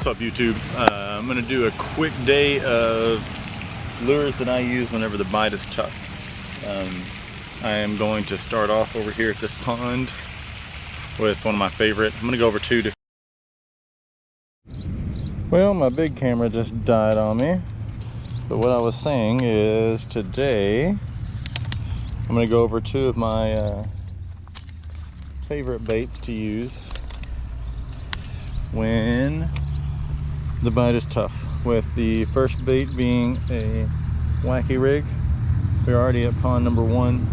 up, YouTube? I'm going to do a quick day of lures that I use whenever the bite is tough. I am going to start off over here at this pond with one of my favorite. I'm going to go over two different. Well, my big camera just died on me. But what I was saying is today I'm going to go over two of my favorite baits to use when the bite is tough, with the first bait being a wacky rig. We're already at pond number one.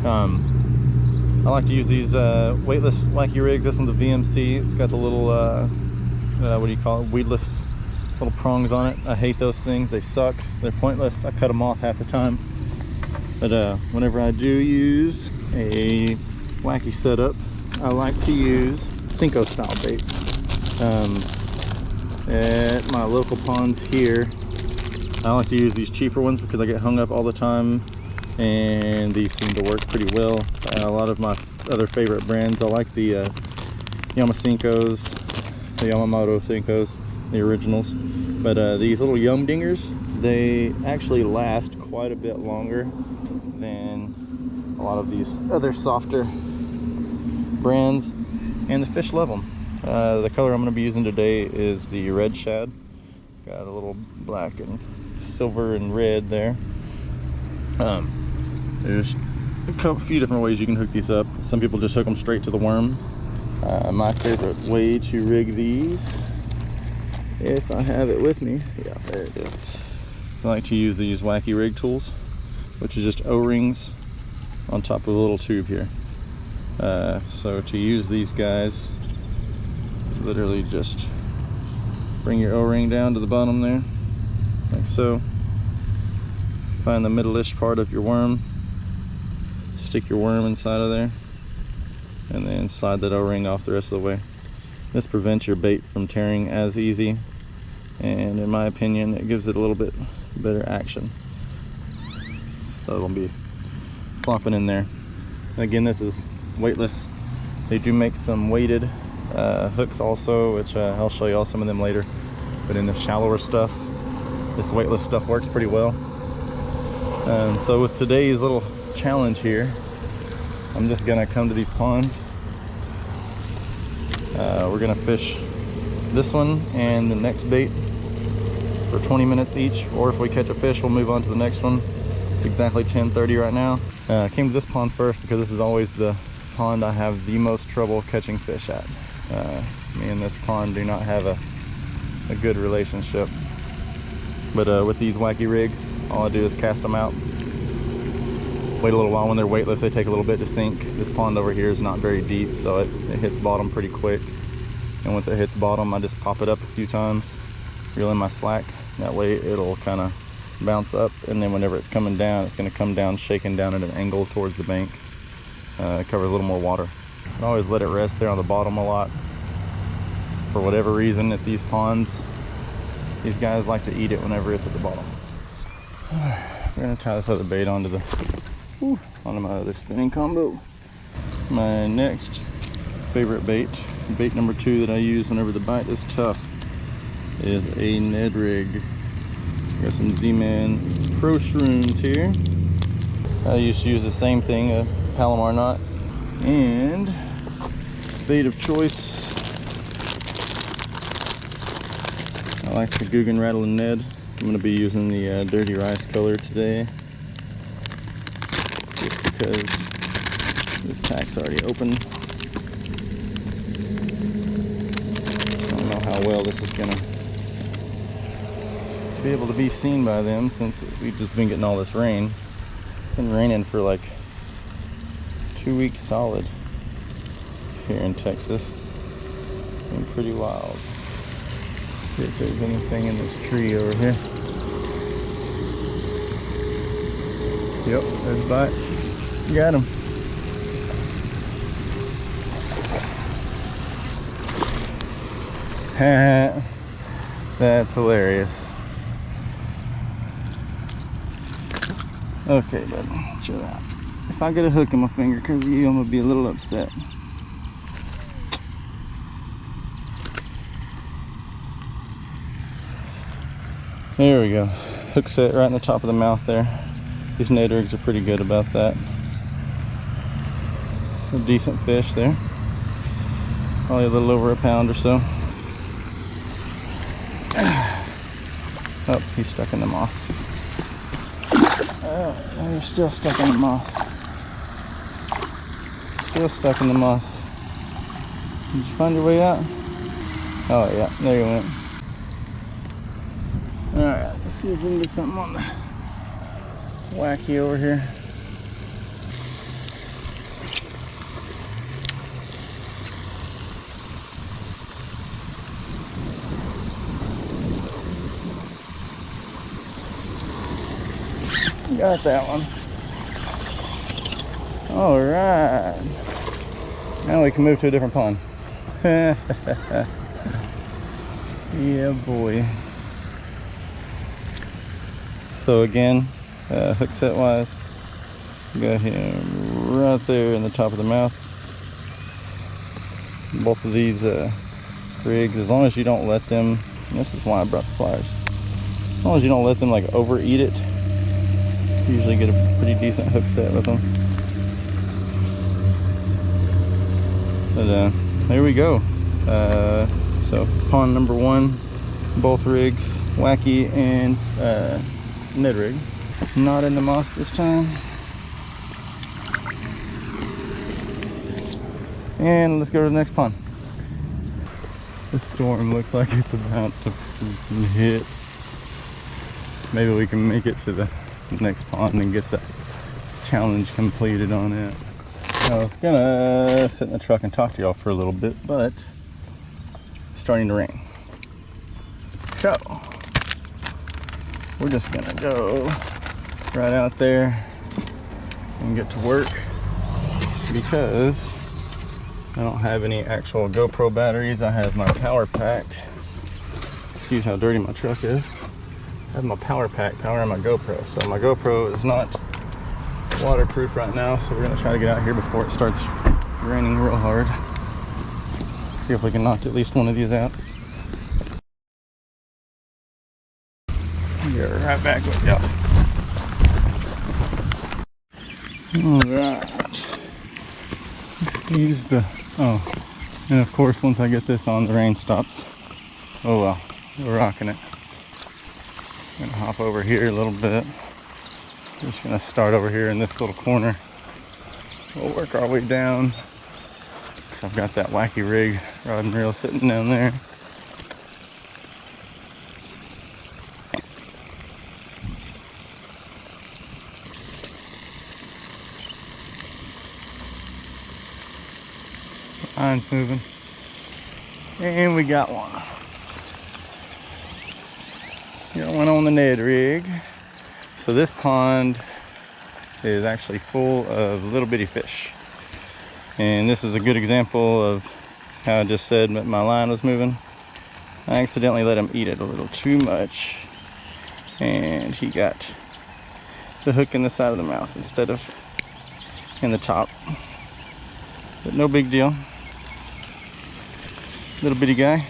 I like to use these weightless wacky rigs. This one's a VMC. It's got the little what do you call it, weedless little prongs on it. I hate those things. They suck. They're pointless. I cut them off half the time. But whenever I do use a wacky setup, I like to use Cinco style baits. At my local ponds here, I like to use these cheaper ones because I get hung up all the time, and these seem to work pretty well. A lot of my other favorite brands, I like the Yamasinkos, the Yamamoto Sinkos, the originals. But these little Yum Dingers, they actually last quite a bit longer than a lot of these other softer brands, and the fish love them. The color I'm going to be using today is the red shad. It's got a little black and silver and red there. There's a few different ways you can hook these up. Some people just hook them straight to the worm. My favorite way to rig these, if I have it with me, yeah, there it is. I like to use these wacky rig tools, which is just O-rings on top of a little tube here. So to use these guys, literally just bring your O-ring down to the bottom there, like so. Find the middle-ish part of your worm, stick your worm inside of there, and then slide that O-ring off the rest of the way. This prevents your bait from tearing as easy, and in my opinion it gives it a little bit better action. So it'll be flopping in there. Again, this is weightless. They do make some weighted hooks also, which I'll show you all some of them later. But in the shallower stuff, this weightless stuff works pretty well. So with today's little challenge here, I'm just gonna come to these ponds. We're gonna fish this one and the next bait for 20 minutes each, or if we catch a fish, we'll move on to the next one. It's exactly 10:30 right now. I came to this pond first because this is always the pond I have the most trouble catching fish at. Me and this pond do not have a good relationship. But with these wacky rigs, all I do is cast them out. Wait a little while. When they're weightless, they take a little bit to sink. This pond over here is not very deep, so it hits bottom pretty quick. And once it hits bottom, I just pop it up a few times, reel in my slack. That way it'll kind of bounce up, and then whenever it's coming down, it's going to come down shaking down at an angle towards the bank. It covers a little more water. I always let it rest there on the bottom a lot. For whatever reason, at these ponds, these guys like to eat it whenever it's at the bottom. We're going to tie this other bait onto my other spinning combo. My next favorite bait number two that I use whenever the bite is tough, is a Ned rig. Got some Z-Man Pro Shrooms here. I used to use the same thing, a Palomar knot. And bait of choice, I like the Guggen Rattle and Ned. I'm going to be using the Dirty Rice color today, just because this pack's already open. I don't know how well this is going to be able to be seen by them, since we've just been getting all this rain. It's been raining for like 2 weeks solid here in Texas. Been pretty wild. Let's see if there's anything in this tree over here. Yep, there's a bite. Got him. That's hilarious. Okay, bud, chill out. If I get a hook in my finger because of you, I'm gonna be a little upset. There we go. Hook set right in the top of the mouth there. These Ned rigs are pretty good about that. A decent fish there. Probably a little over a pound or so. Oh, he's stuck in the moss. Oh, he's still stuck in the moss. Still stuck in the moss. Did you find your way out? Oh yeah, there you went. Alright, let's see if we can do something on the wacky over here. Got that one. Alright. Now we can move to a different pond. Yeah, boy. So again, hook set wise, got him right there in the top of the mouth. Both of these rigs, as long as you don't let them, and this is why I brought the pliers, as long as you don't let them like overeat it, you usually get a pretty decent hook set with them. But there we go. So pond number one, both rigs, wacky and Ned rig. Not in the moss this time. And let's go to the next pond. The storm looks like it's about to hit. Maybe we can make it to the next pond and get the challenge completed on it. I was gonna sit in the truck and talk to y'all for a little bit, but it's starting to rain. So we're just gonna go right out there and get to work because I don't have any actual GoPro batteries. I have my power pack. Excuse how dirty my truck is. I have my power pack powering my GoPro. So my GoPro is not waterproof right now, so we're gonna try to get out here before it starts raining real hard. See if we can knock at least one of these out. Get right back with y'all. Alright. Excuse the, oh, and of course once I get this on, the rain stops. Oh well, we're rocking it. I'm gonna hop over here a little bit. We're just gonna start over here in this little corner. We'll work our way down. So I've got that wacky rig rod and reel sitting down there. Line's moving. And we got one. Got one on the Ned rig. So this pond is actually full of little bitty fish. And this is a good example of how I just said my line was moving. I accidentally let him eat it a little too much. And he got the hook in the side of the mouth instead of in the top. But no big deal. Little bitty guy.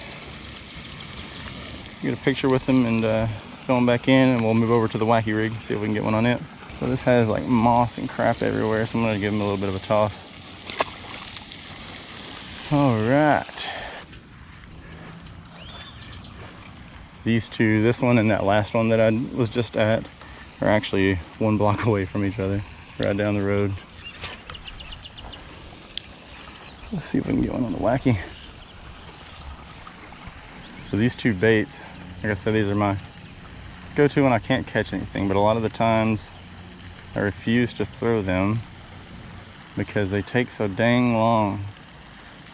Get a picture with him and fill him back in, and we'll move over to the wacky rig, see if we can get one on it. So this has like moss and crap everywhere, so I'm gonna give him a little bit of a toss. All right. These two, this one and that last one that I was just at, are actually 1 block away from each other, right down the road. Let's see if we can get one on the wacky. So these two baits, like I said, these are my go-to when I can't catch anything, but a lot of the times I refuse to throw them because they take so dang long.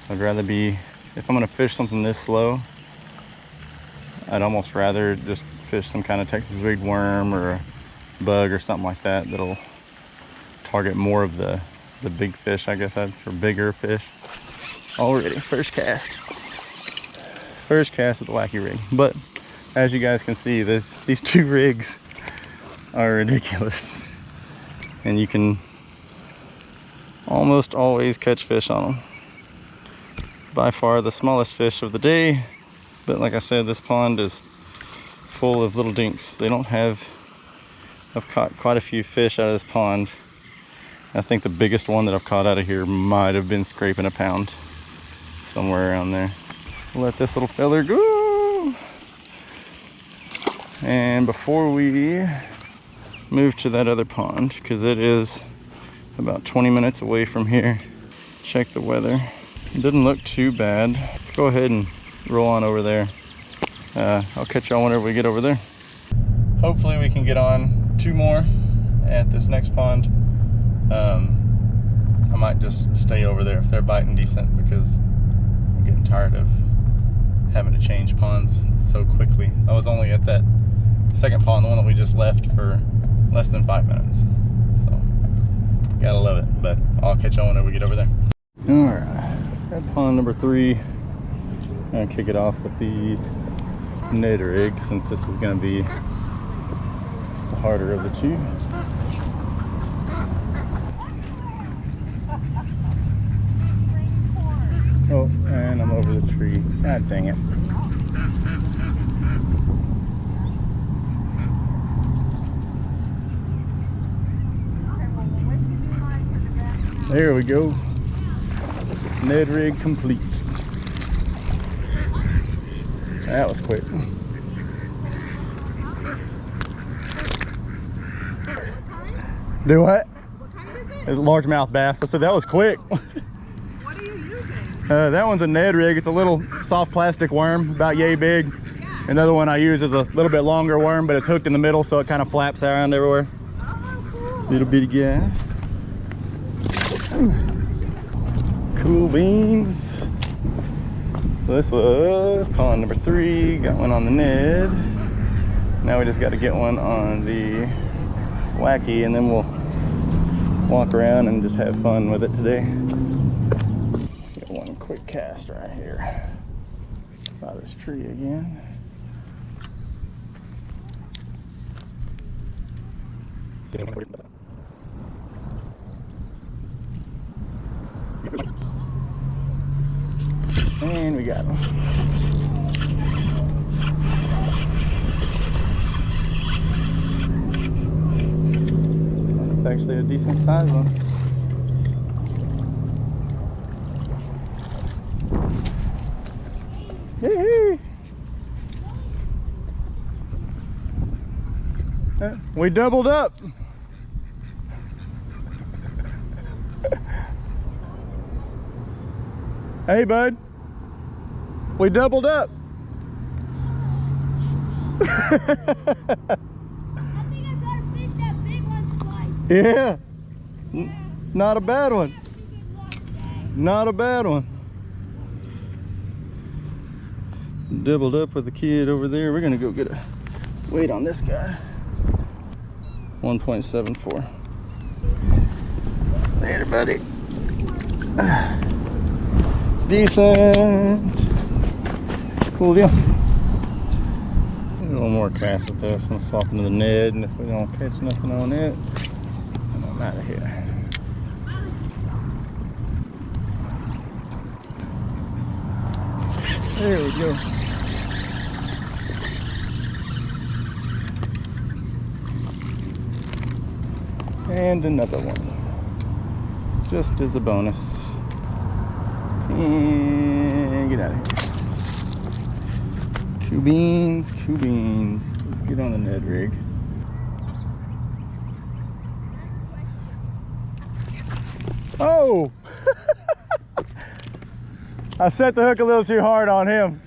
I'd rather be, if I'm gonna fish something this slow, I'd almost rather just fish some kind of Texas rigged worm or a bug or something like that that'll target more of the big fish, I guess, or bigger fish. Already, first cast. First cast of the wacky rig. But as you guys can see, these two rigs are ridiculous. And you can almost always catch fish on them. By far the smallest fish of the day. But like I said, this pond is full of little dinks. They don't have, I've caught quite a few fish out of this pond. I think the biggest one that I've caught out of here might have been scraping a pound, somewhere around there. Let this little feller go. And before we move to that other pond, because it is about 20 minutes away from here, check the weather. It doesn't look too bad. Let's go ahead and roll on over there. I'll catch y'all whenever we get over there. Hopefully we can get on 2 more at this next pond. I might just stay over there if they're biting decent, because I'm getting tired of having to change ponds so quickly. I was only at that second pond, the one that we just left, for less than 5 minutes. So, gotta love it, but I'll catch y'all whenever we get over there. Alright, at pond number 3, I'm gonna kick it off with the Ned rig, since this is gonna be the harder of the 2. Oh, and I'm over the tree. God dang it. There we go. Ned rig complete. That was quick. Do what? What kind is it? A largemouth bass. I said that was quick. What are you using? That one's a Ned rig. It's a little soft plastic worm, about yay big. Yeah. Another one I use is a little bit longer worm, but it's hooked in the middle, so it kind of flaps around everywhere. Oh, cool. Little bitty guy. Cool beans. This was pond number 3. Got one on the Ned. Now we just got to get one on the Wacky, and then we'll walk around and just have fun with it today. Get one quick cast right here by this tree again. And we got him. It's actually a decent size one. Hey. We doubled up. Hey, bud. We doubled up. I think I got a fish that big one twice. Yeah. Yeah. Not a bad one. Today. Not a bad one. Doubled up with the kid over there. We're gonna go get a weight on this guy. 1.74. Later, buddy. Decent. Cool deal. A little more cast with this. I'm gonna swap into the Ned, and if we don't catch nothing on it, I'm out of here. There we go. And another one. Just as a bonus. And get out of here. Q beans, Q beans. Let's get on the Ned rig. Oh! I set the hook a little too hard on him.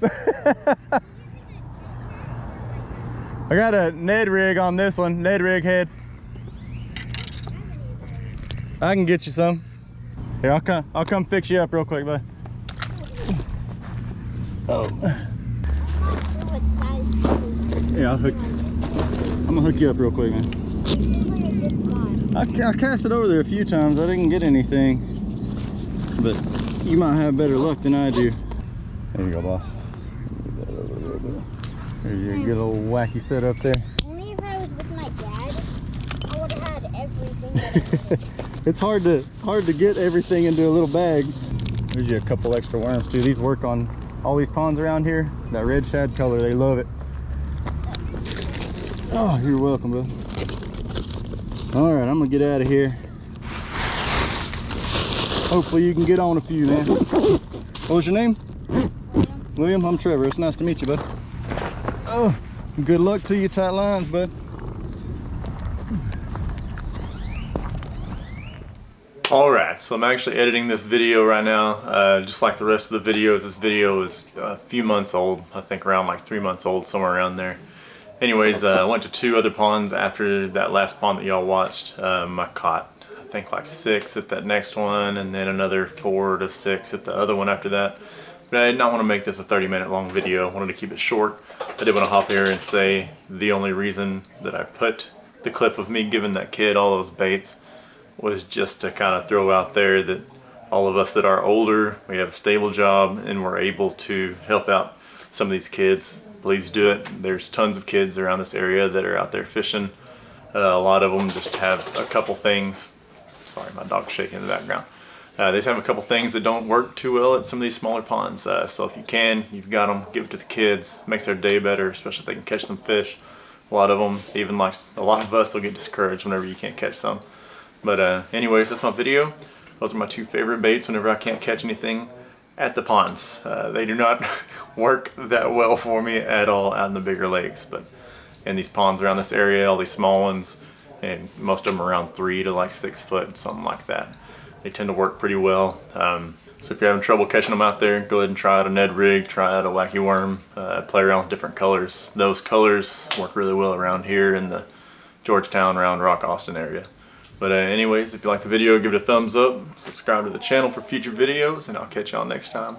I got a Ned rig on this one, Ned rig head. I can get you some. Here, I'll come fix you up real quick, bud. Oh. Yeah, I'm gonna hook you up real quick, man. I cast it over there a few times. I didn't get anything, but you might have better luck than I do. There you go, boss. There's your good old wacky setup there. Only if I was with my dad, I would have had everything that I wanted. It's hard to get everything into a little bag. There's you a couple extra worms too. These work on all these ponds around here. That red shad color, they love it. Oh, you're welcome, bud. All right, I'm gonna get out of here. Hopefully you can get on a few, man. What was your name? William. William, I'm Trevor. It's nice to meet you, bud. Oh, good luck to you, tight lines, bud. Alright, so I'm actually editing this video right now. Just like the rest of the videos, this video is a few months old. I think around like 3 months old, somewhere around there. Anyways, I went to 2 other ponds after that last pond that y'all watched. I caught, I think, like 6 at that next one, and then another 4 to 6 at the other one after that. But I did not want to make this a 30-minute long video. I wanted to keep it short. I did want to hop here and say the only reason that I put the clip of me giving that kid all those baits was just to kind of throw out there that all of us that are older, we have a stable job, and we're able to help out some of these kids. Please do it. There's tons of kids around this area that are out there fishing. A lot of them just have a couple things. Sorry, my dog's shaking in the background. They just have a couple things that don't work too well at some of these smaller ponds. So if you can, you've got them, give it to the kids. Makes their day better, especially if they can catch some fish. A lot of them, even like a lot of us, will get discouraged whenever you can't catch some. But anyways, that's my video. Those are my 2 favorite baits whenever I can't catch anything at the ponds. They do not work that well for me at all out in the bigger lakes. But in these ponds around this area, all these small ones, and most of them around 3 to like 6 foot, something like that. They tend to work pretty well. So if you're having trouble catching them out there, go ahead and try out a Ned rig, try out a wacky worm, play around with different colors. Those colors work really well around here in the Georgetown, around Rock Austin area. But anyways, if you like the video, give it a thumbs up, subscribe to the channel for future videos, and I'll catch y'all next time.